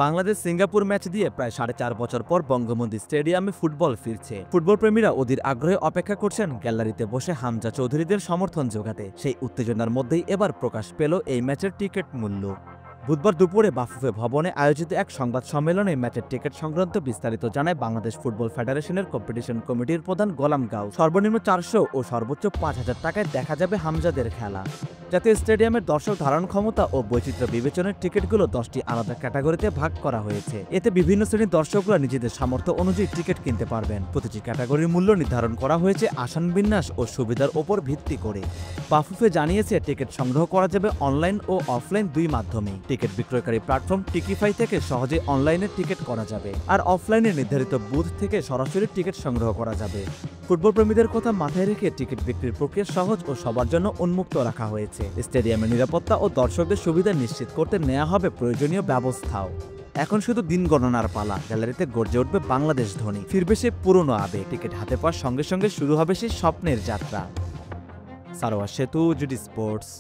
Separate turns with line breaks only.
Bangladesh Singapore match দিয়ে প্রায় 4.5 বছর পর বঙ্গবন্ধু স্টেডিয়ামে ফুটবল ফিরছে। ফুটবল প্রেমীরা অধীর আগ্রহে অপেক্ষা করছেন গ্যালারিতে বসে হামজা চৌধুরীদের সমর্থন জোগাতে। সেই উত্তেজনার মধ্যেই এবার প্রকাশ পেল এই ম্যাচের টিকিট মূল্য। বুধবার দুপুরে বাফুফে ভবনে আয়োজিত এক সংবাদ সম্মেলনে ম্যাচের টিকিট সংক্রান্ত বিস্তারিত জানায় বাংলাদেশ ফুটবল ফেডারেশনের কম্পিটিশন কমিটির প্রধান গোলাম গাউস। সর্বনিম্ন 400 ও সর্বোচ্চ 5000 টাকায় দেখা যাবে হামজাদের খেলা। জাতীয় স্টেডিয়ামের দর্শক ধারণ ক্ষমতা ও বৈচিত্র্য বিবেচনার টিকিটগুলো 10টি আলাদা ক্যাটাগরিতে ভাগ করা হয়েছে। এতে বিভিন্ন শ্রেণীর দর্শকরা নিজেদের সামর্থ্য অনুযায়ী টিকিট কিনতে পারবেন। প্রতিটি ক্যাটাগরির মূল্য নির্ধারন করা হয়েছে আসন বিন্যাস ও সুবিধার ওপর ভিত্তি করে। বাফুফে জানিয়েছে টিকিট সংগ্রহ করা যাবে অনলাইন ও অফলাইন দুই মাধ্যমে। টিকিট বিক্রয়কারী প্ল্যাটফর্ম টিকিফাই থেকে সহজে অনলাইনে টিকিট করা যাবে, আর অফলাইনে নির্ধারিত বুথ থেকে সরাসরি টিকিট সংগ্রহ করা যাবে। ফুটবল প্রেমীদের কথা মাথায় রেখে টিকিট বিক্রির প্রক্রিয়া সহজ ও সবার জন্য উন্মুক্ত রাখা হয়েছে। স্টেডিয়ামের নিরাপত্তা ও দর্শকদের সুবিধা নিশ্চিত করতে নেওয়া হবে প্রয়োজনীয় ব্যবস্থাও। এখন শুধু দিন গণনার পালা। গ্যালারিতে গর্জে উঠবে বাংলাদেশ ধ্বনি, ফিরবে সে পুরনো আবেগ। টিকিট হাতে পাওয়ার সঙ্গে সঙ্গে শুরু হবে সেই স্বপ্নের যাত্রা। সারোয়ার সেতু, জিডি স্পোর্টস।